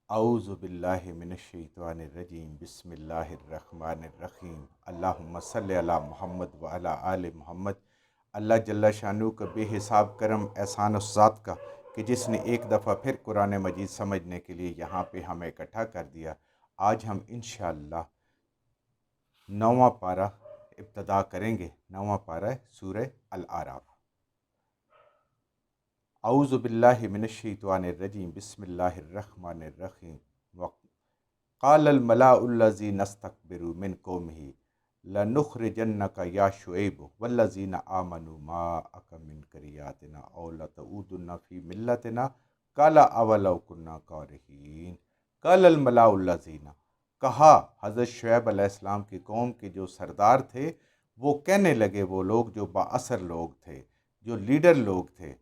अऊज़ु बिल्लाहि मिनश्शैतानिर्रजीम बिस्मिल्लाहिर्रहमानिर्रहीम अल्लाहुम्मा सल्लि अला मुहम्मद व अला आले मुहम्मद। अल्लाह जल्ला शानू का बेहिसाब करम एहसान उस ज़ात का कि जिसने एक दफ़ा फिर कुरान मजीद समझने के लिए यहाँ पे हमें इकट्ठा कर दिया। आज हम इंशाअल्लाह 9वां पारा इब्तदा करेंगे। 9वां पारा है सूरह अल आराफ। अऊज़ु बिल्लाहि मिनश्शैतानिर्रजीम बिस्मिल्लाहिर्रहमानिर्रहीम। क़ालल मलाउल्लज़ीना इस्तक्बरू मिन क़ौमिही लनुख़रिजन्नका या शुऐब वल्लज़ीना आमनू माअक मिन क़रियातिना औ लतऊदुन्ना फ़ी मिल्लतिना क़ाल अवलौ कुन्ना कारिहीन। क़ालल मलाउल्लज़ीना, कहा हज़रत शुऐब अलैहिस्सलाम की कौम के जो सरदार थे वो कहने लगे, वो लोग जो बाअसर लोग थे, जो लीडर लोग थे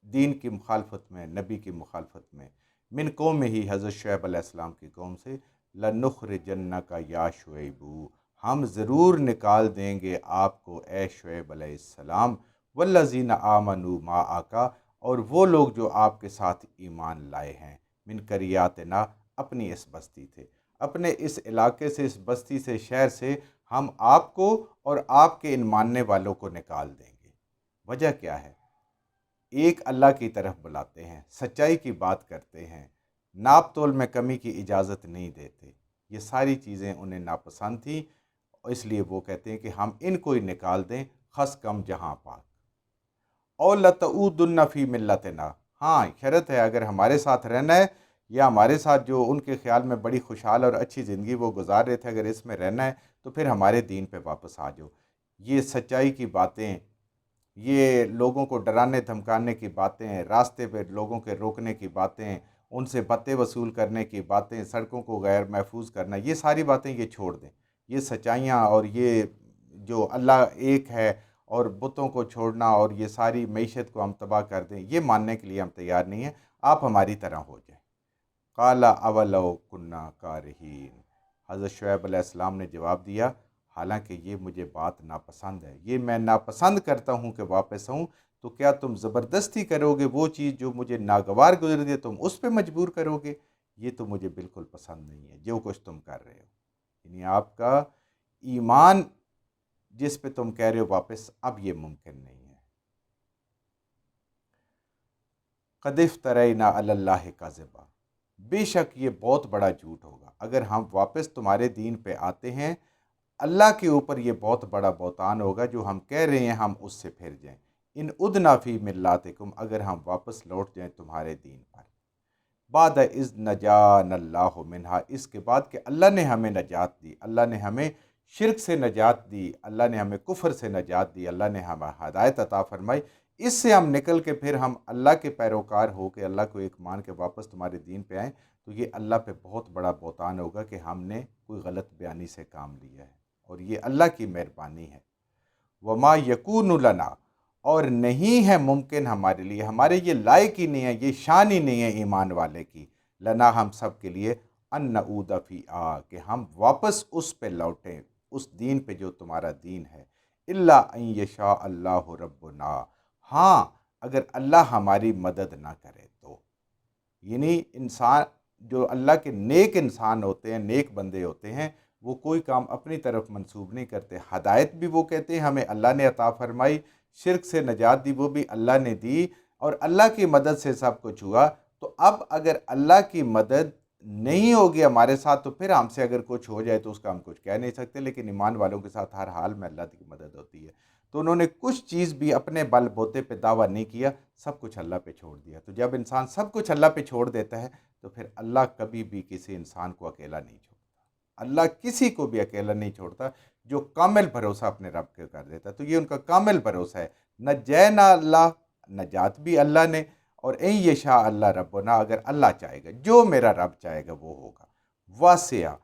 दीन की मुखालफत में, नबी की मुखालफत में, मिन कौम में ही हज़रत शुऐब अलैहिस्सलाम की कौम से, लनुख़रिजन्नका या शुऐबू, हम ज़रूर निकाल देंगे आपको ए शुऐब अलैहिस्सलाम, वल्लज़ीना आमनू माअका, और वो लोग जो आपके साथ ईमान लाए हैं, मिन क़रियातिना, अपनी इस बस्ती थे, अपने इस इलाके से, इस बस्ती से, शहर से हम आपको और आपके इन मानने वालों को निकाल देंगे। वजह क्या है? एक अल्लाह की तरफ बुलाते हैं, सच्चाई की बात करते हैं, नाप तोल में कमी की इजाज़त नहीं देते। ये सारी चीज़ें उन्हें नापसंद थी, इसलिए वो कहते हैं कि हम इनको ही निकाल दें, खस कम जहाँ पाक। और लतऊदुन्ना फ़ी मिल्लतिना, हाँ शर्त है, अगर हमारे साथ रहना है या हमारे साथ जो उनके ख्याल में बड़ी खुशहाल और अच्छी ज़िंदगी वो गुजार रहे थे, अगर इसमें रहना है तो फिर हमारे दीन पे वापस आ जाओ। ये सच्चाई की बातें, ये लोगों को डराने धमकाने की बातें, रास्ते पे लोगों के रोकने की बातें, उनसे बत्ते वसूल करने की बातें, सड़कों को गैर महफूज करना, ये सारी बातें ये छोड़ दें। ये सच्चाइयाँ और ये जो अल्लाह एक है और बुतों को छोड़ना और ये सारी मईशत को हम तबाह कर दें, ये मानने के लिए हम तैयार नहीं हैं। आप हमारी तरह हो जाए। काला अवलो कुन्ना कारिहीन, हज़रत शुऐब अलैहिस्सलाम ने जवाब दिया, हालांकि ये मुझे बात नापसंद है, ये मैं नापसंद करता हूँ कि वापस आऊँ, तो क्या तुम ज़बरदस्ती करोगे? वो चीज़ जो मुझे नागवार गुजर दे तुम उस पर मजबूर करोगे? ये तो मुझे बिल्कुल पसंद नहीं है जो कुछ तुम कर रहे हो। यानी आपका ईमान जिस पे तुम कह रहे हो वापस, अब ये मुमकिन नहीं है। क़द इफ़्तरैना अलल्लाहि कज़िबा, बेशक ये बहुत बड़ा झूठ होगा अगर हम वापस तुम्हारे दीन पे आते हैं। अल्लाह के ऊपर ये बहुत बड़ा बहतान होगा जो हम कह रहे हैं हम उससे फिर जाएं। इन उदना फ़ी मिल्लातिकुम, अगर हम वापस लौट जाएं तुम्हारे दीन पर। बाद इज़ नजान अल्लाह मिन्हा, इसके बाद कि अल्लाह ने हमें नजात दी, अल्लाह ने हमें शिरक से नजात दी, अल्लाह ने हमें कुफ्र से नजात दी, अल्लाह ने हमें हदायत अता फरमाई। इससे हम निकल के फिर हम अल्लाह के पैरोकार हो के अल्लाह को एक मान के वापस तुम्हारे दीन पे आएँ, तो ये अल्लाह पे बहुत बड़ा बहतान होगा कि हमने कोई गलत बयानी से काम लिया है, और ये अल्लाह की मेहरबानी है। वमा यकून लना, और नहीं है मुमकिन हमारे लिए, हमारे ये लायक ही नहीं है, ये शान ही नहीं है ईमान वाले की, लना हम सब के लिए, अन नऊद फी आ, कि हम वापस उस पे लौटें, उस दीन पे जो तुम्हारा दीन है। इल्ला अन यशा अल्लाह रब्बुना, हाँ अगर अल्लाह हमारी मदद ना करे तो। यानी इंसान जो अल्लाह के नेक इंसान होते हैं, नेक बंदे होते हैं, वो कोई काम अपनी तरफ मंसूब नहीं करते। हदायत भी वो कहते हैं हमें अल्लाह ने अता फरमाई, शिरक से नजात दी वो भी अल्लाह ने दी, और अल्लाह की मदद से सब कुछ हुआ। तो अब अगर अल्लाह की मदद नहीं होगी हमारे साथ, तो फिर हमसे अगर कुछ हो जाए तो उसका हम कुछ कह नहीं सकते, लेकिन ईमान वालों के साथ हर हाल में अल्लाह की मदद होती है। तो उन्होंने कुछ चीज़ भी अपने बल बोते पे दावा नहीं किया, सब कुछ अल्लाह पे छोड़ दिया। तो जब इंसान सब कुछ अल्लाह पे छोड़ देता है, तो फिर अल्लाह कभी भी किसी इंसान को अकेला नहीं छोड़ता। अल्लाह किसी को भी अकेला नहीं छोड़ता, जो कामिल भरोसा अपने रब के कर देता है। तो ये उनका कामिल भरोसा है। न जय ना अल्लाह, नजात भी अल्लाह ने, और ऐ ये शाह अल्लाह रब्बना, अगर अल्लाह चाहेगा, जो मेरा रब चाहेगा वो होगा। वासिया,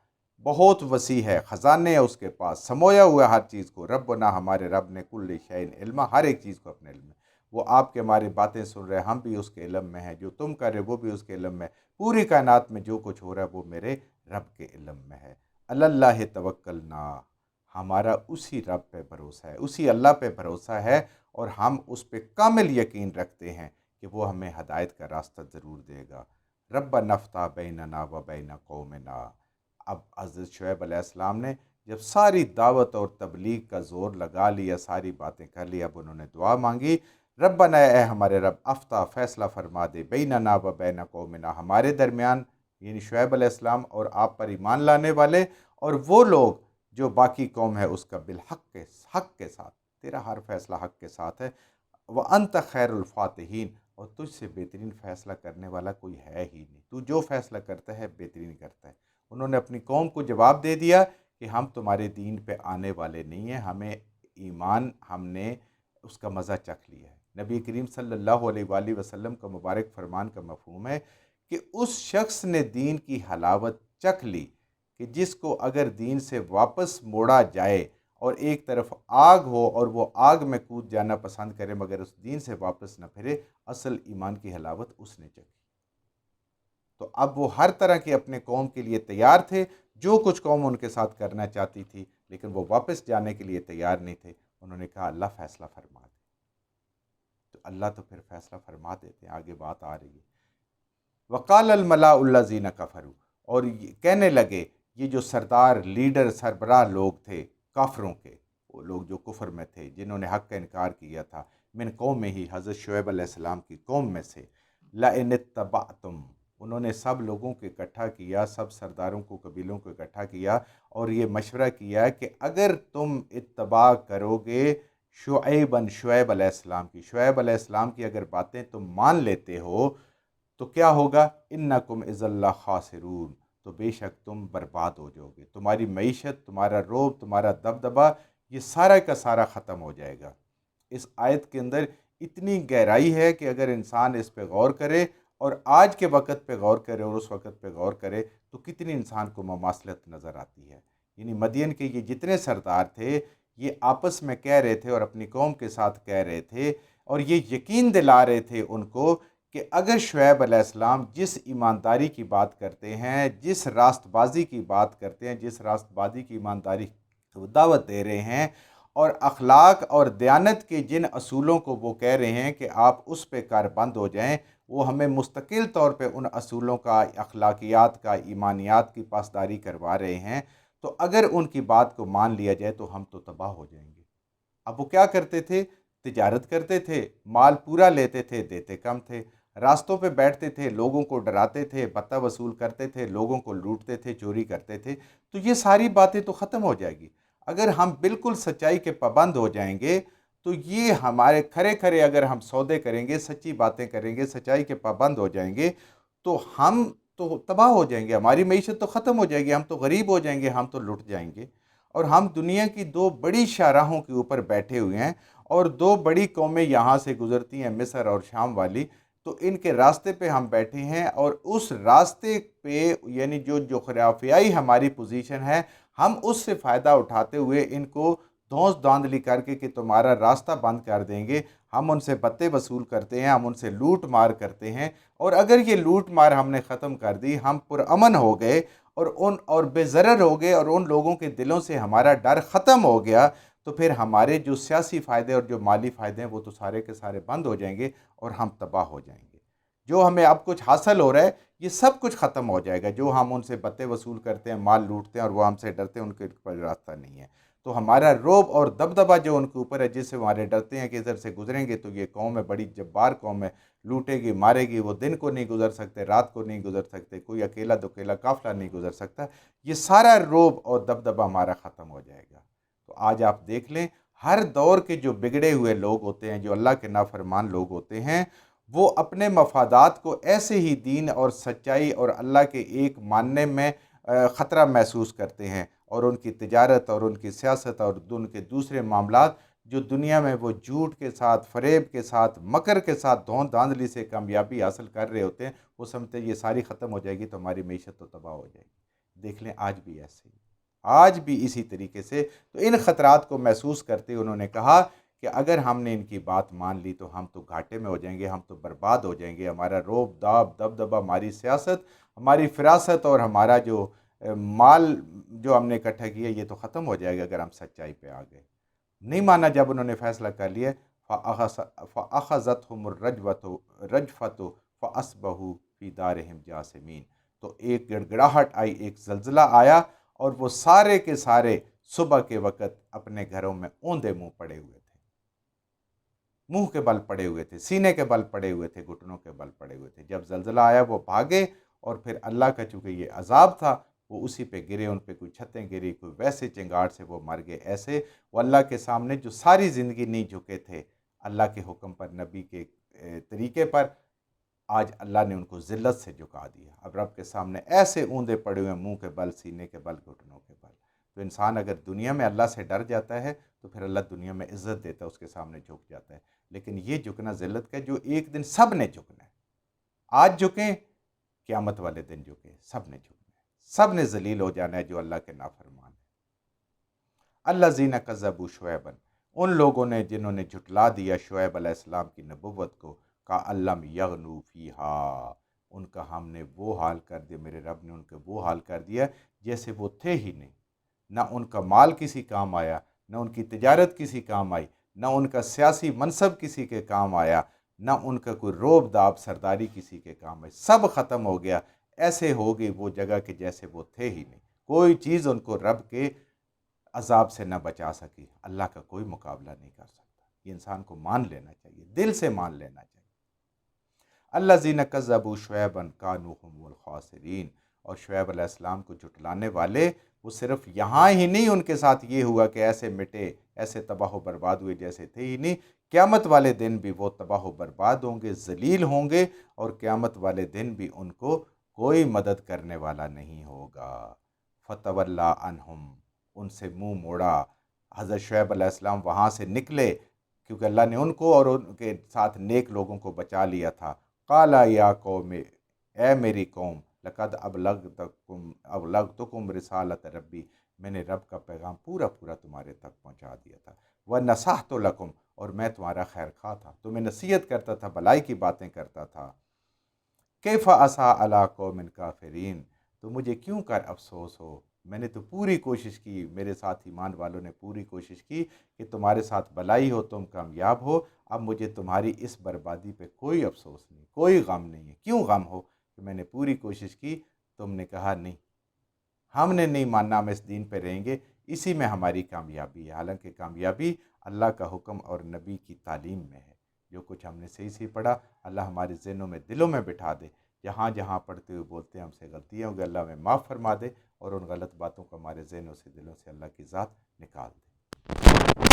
बहुत वसी है, ख़जाने है उसके पास, समोया हुआ हर चीज़ को। रब्बना, हमारे रब ने, कुल्ल शैइन इल्मा, हर एक चीज़ को अपने इल्म में। वो आपके हमारी बातें सुन रहे हैं, हम भी उसके इल्म में हैं, जो तुम कर रहे हो वो भी उसके इल्म में। पूरी कायनात में जो कुछ हो रहा है वो मेरे रब के इल्म में है। अल्लाह तवक्कलना, हमारा उसी रब पे भरोसा है, उसी अल्लाह पे भरोसा है, और हम उस पे कामिल यकीन रखते हैं कि वो हमें हदायत का रास्ता ज़रूर देगा। रब्बना अफ्ताह बैनना व बैन कौमिना। अब हज़रत शुएब अलैहिस्सलाम ने जब सारी दावत और तबलीग का ज़ोर लगा लिया, सारी बातें कर ली, अब उन्होंने दुआ मांगी, रब्बना, ए हमारे रब, अफ्ताह, फैसला फरमा दे, बैनना व बैन कौमिना, हमारे दरमियान यानी शुएब अलैहिस्सलाम और आप पर ईमान लाने वाले और वो लोग जो बाकी कौम है उसका बिलहक के हक के साथ, तेरा हर फैसला हक के साथ है। व अंत खैरुल फातिहीन, और तुझसे बेहतरीन फ़ैसला करने वाला कोई है ही नहीं, तू जो फ़ैसला करता है बेहतरीन करता है। उन्होंने अपनी कौम को जवाब दे दिया कि हम तुम्हारे दीन पे आने वाले नहीं हैं, हमें ईमान, हमने उसका मज़ा चख लिया है। नबी करीम सल्लल्लाहु अलैहि वसल्लम का मुबारक फरमान का मफ़हूम है कि उस शख्स ने दीन की हलावत चख ली कि जिसको अगर दीन से वापस मोड़ा जाए और एक तरफ आग हो और वो आग में कूद जाना पसंद करे मगर उस दीन से वापस न फिरे, असल ईमान की हलावत उसने चखी। तो अब वो हर तरह के अपने कौम के लिए तैयार थे, जो कुछ कौम उनके साथ करना चाहती थी, लेकिन वो वापस जाने के लिए तैयार नहीं थे। उन्होंने कहा अल्लाह फैसला फरमा दे। तो अल्लाह तो फिर फैसला फरमा देते हैं। आगे बात आ रही है, वक़ाल अलमलाउल्लज़ीन कफ़रू, और कहने लगे ये जो सरदार, लीडर, सरबराह लोग थे काफरों के, वो लोग जो कुफर में थे, जिन्होंने हक़ का इनकार किया था, मिन कौम में ही, हज़रत शुएब अलैहिस्सलाम की कौम में से, लइन इत्तबअतुम, उन्होंने सब लोगों को इकट्ठा किया, सब सरदारों को, कबीलों को इकट्ठा किया और ये मशवरा किया कि अगर तुम इत्तबा करोगे शुएब अलैहिस्सलाम की, शुएब अलैहिस्सलाम की अगर बातें तुम मान लेते हो तो क्या होगा, इन्नकुम इज़ल्ला खासिरून, तो बेशक तुम बर्बाद हो जाओगे, तुम्हारी मईशत, तुम्हारा रोब, तुम्हारा दबदबा, ये सारा का सारा ख़त्म हो जाएगा। इस आयत के अंदर इतनी गहराई है कि अगर इंसान इस पे गौर करे और आज के वक़्त पे गौर करे और उस वक़्त पे गौर करे तो कितनी इंसान को ममासलत नज़र आती है। यानी मदियन के ये जितने सरदार थे, ये आपस में कह रहे थे और अपनी कौम के साथ कह रहे थे और ये यकीन दिला रहे थे उनको कि अगर शुएब अलैहिस्सलाम जिस ईमानदारी की बात करते हैं, जिस रास्तबाजी की बात करते हैं, जिस रास्तबाजी की ईमानदारी को दावत दे रहे हैं और अखलाक और दयानत के जिन असूलों को वो कह रहे हैं कि आप उस पे कारबंद हो जाएं, वो हमें मुस्तकिल तौर पे उन असूलों का, अखलाकियात का, ईमानियात की पासदारी करवा रहे हैं, तो अगर उनकी बात को मान लिया जाए तो हम तो तबाह हो जाएंगे। अब वो क्या करते थे, तिजारत करते थे, माल पूरा लेते थे, देते कम थे, रास्तों पे बैठते थे, लोगों को डराते थे, भत्ता वसूल करते थे, लोगों को लूटते थे, चोरी करते थे। तो ये सारी बातें तो ख़त्म हो जाएगी अगर हम बिल्कुल सच्चाई के पाबंद हो जाएंगे। तो ये हमारे खरे खरे अगर हम सौदे करेंगे, सच्ची बातें करेंगे, सच्चाई के पाबंद हो जाएंगे, तो हम तो तबाह हो जाएंगे, हमारी मईशत तो ख़त्म हो जाएगी, हम तो गरीब हो जाएंगे, हम तो लुट जाएंगे। और हम दुनिया की दो बड़ी शाहराहों के ऊपर बैठे हुए हैं और दो बड़ी कौमें यहाँ से गुजरती हैं, मिस्र और शाम वाली, तो इनके रास्ते पे हम बैठे हैं और उस रास्ते पे यानी जो जोग्राफियाई हमारी पोजीशन है, हम उससे फ़ायदा उठाते हुए इनको धौंस धांधली करके कि तुम्हारा रास्ता बंद कर देंगे, हम उनसे बत्ते वसूल करते हैं, हम उनसे लूट मार करते हैं। और अगर ये लूट मार हमने ख़त्म कर दी, हम पुरअमन हो गए और बेज़रर हो गए और उन लोगों के दिलों से हमारा डर ख़त्म हो गया, तो फिर हमारे जो सियासी फ़ायदे और जो माली फ़ायदे हैं वो तो सारे के सारे बंद हो जाएंगे और हम तबाह हो जाएंगे। जो हमें अब कुछ हासिल हो रहा है ये सब कुछ ख़त्म हो जाएगा, जो हम उनसे बत्ते वसूल करते हैं, माल लूटते हैं और वो हमसे डरते हैं, उनके ऊपर रास्ता नहीं है। तो हमारा रोब और दबदबा जो उनके ऊपर है, जिससे हमारे डरते हैं कि इधर से गुजरेंगे तो ये कौम है, बड़ी जब्बार कौम है, लूटेगी मारेगी, वो दिन को नहीं गुजर सकते, रात को नहीं गुजर सकते, कोई अकेला दुकेला काफिला नहीं गुजर सकता, ये सारा रोब और दबदबा हमारा ख़त्म हो जाएगा। तो आज आप देख लें, हर दौर के जो बिगड़े हुए लोग होते हैं, जो अल्लाह के नाफरमान लोग होते हैं, वो अपने मफादात को ऐसे ही दीन और सच्चाई और अल्लाह के एक मानने में ख़तरा महसूस करते हैं और उनकी तिजारत और उनकी सियासत और उनके दूसरे मामलात जो दुनिया में वो झूठ के साथ, फ़रेब के साथ, मकर के साथ, धौंध धांधली से कामयाबी हासिल कर रहे होते हैं, वो समझते हैं ये सारी ख़त्म हो जाएगी तो हमारी मईशत तो तबाह हो जाएगी। देख लें आज भी ऐसे ही, आज भी इसी तरीके से। तो इन ख़तरात को महसूस करते उन्होंने कहा कि अगर हमने इनकी बात मान ली तो हम तो घाटे में हो जाएंगे, हम तो बर्बाद हो जाएंगे, हमारा रोब दाब दबदबा, हमारी सियासत, हमारी फिरासत और हमारा जो माल जो हमने इकट्ठा किया ये तो ख़त्म हो जाएगा अगर हम सच्चाई पे आ गए। नहीं माना जब उन्होंने फ़ैसला कर लिया, फ़अख़ज़तहुमुर रजफ़तु फ़अस्बहू فی دارہم جاسمین، تو ایک گڑگڑاہٹ آئی، ایک زلزلہ آیا، اور وہ سارے کے سارے صبح کے وقت اپنے گھروں میں اوندے منہ پڑے ہوئے تھے، منہ کے بل پڑے ہوئے تھے، سینے کے بل پڑے ہوئے تھے، گھٹنوں کے بل پڑے ہوئے تھے۔ جب زلزلہ آیا وہ بھاگے، اور پھر اللہ کا چونکہ یہ عذاب تھا وہ اسی پہ گرے، ان پہ کوئی چھتیں گری، کوئی ویسے چنگاڑ سے وہ مر گئے۔ ایسے وہ اللہ کے سامنے جو ساری زندگی نہیں جھکے تھے اللہ کے حکم پر، نبی کے طریقے پر، آج اللہ نے ان کو ذلت سے جھکا دیا۔ اب رب کے سامنے ایسے اوندے پڑے ہوئے، منہ کے بل، سینے کے بل، گھٹنوں کے بل۔ تو انسان اگر دنیا میں اللہ سے ڈر جاتا ہے تو پھر اللہ دنیا میں عزت دیتا ہے، اس کے سامنے جھک جاتا ہے۔ لیکن یہ جھکنا ذلت کا، جو ایک دن سب نے جھکنا ہے، آج جھکیں، قیامت والے دن جھکیں، سب نے جھکنا ہے، سب نے ذلیل ہو جانا ہے جو اللہ کے نافرمان ہے۔ الذین کذبوا شعیبا، ان لوگوں نے جنہوں نے جھٹلا دیا شعیب علیہ السلام کی نبوت کو، کأن یغنوا فیہا، ان کا ہم نے وہ حال کر دیا، میرے رب نے ان کا وہ حال کر دیا جیسے وہ تھے ہی نہیں۔ نہ ان کا مال کسی کام آیا، نہ ان کی تجارت کسی کام آئی، نہ ان کا سیاسی منصب کسی کے کام آیا، نہ ان کا کوئی روب داب سرداری کسی کے کام آئی، سب ختم ہو گیا۔ ایسے ہو گئی وہ جگہ کہ جیسے وہ تھے ہی نہیں، کوئی چیز ان کو رب کے عذاب سے نہ بچا سکی، اللہ کا کوئی مقابلہ نہیں کر سکتا۔ یہ انسان کو مان لینا چاہیے، دل سے مان لینا چاہیے۔ الذین کذبوا شعیبا کانوا هم الخاسرین، اور شعیب علیہ السلام کو جھٹلانے والے وہ صرف یہاں ہی نہیں ان کے ساتھ یہ ہوا کہ ایسے مٹے، ایسے تباہ و برباد ہوئے جیسے تھے ہی نہیں، قیامت والے دن بھی وہ تباہ و برباد ہوں گے، ذلیل ہوں گے، اور قیامت والے دن بھی ان کو کوئی مدد کرنے والا نہیں ہوگا۔ فتولی عنہم، ان سے منہ موڑا۔ حضرت شعیب علیہ السلام وہاں سے نکلے کیونکہ اللہ نے ان کو اور ان کے ساتھ نیک لوگوں کو بچا لیا تھا۔ قال یا قوم، اے میری قوم، لقد ابلغتکم رسالت ربی، میں نے رب کا پیغام پورا پورا تمہارے تک پہنچا دیا تھا۔ ونصحت لکم، اور میں تمہارا خیر خواہ تھا، تمہیں نصیحت کرتا تھا، بھلائی کی باتیں کرتا تھا۔ کیف عصی علی قوم کافرین، تو مجھے کیوں کر افسوس ہو، میں نے تو پوری کوشش کی، میرے ساتھ ایمان والوں نے پوری کوشش کی کہ تمہارے ساتھ بھلائی ہو، تم کامیاب ہو، اب مجھے تمہاری اس بربادی پہ کوئی افسوس نہیں، کوئی غم نہیں ہے۔ کیوں غم ہو کہ میں نے پوری کوشش کی، تم نے کہا نہیں، ہم نے نہیں ماننا، ہم اس دین پہ رہیں گے، اسی میں ہماری کامیابی ہے۔ حالانکہ کامیابی اللہ کا حکم اور نبی کی تعلیم میں ہے۔ جو کچھ ہم نے صحیح صحیح پڑھا اللہ ہمارے ذہنوں میں، دلوں میں بٹھا دے، جہاں جہاں پڑھتے ہوئے بولتے ہیں ہم سے غلطیاں ہوں گی، اللہ ہمیں معاف فرما دے، اور ان غلط باتوں کو ہمارے ذہنوں سے، دلوں سے اللہ کی ذات نکال دے۔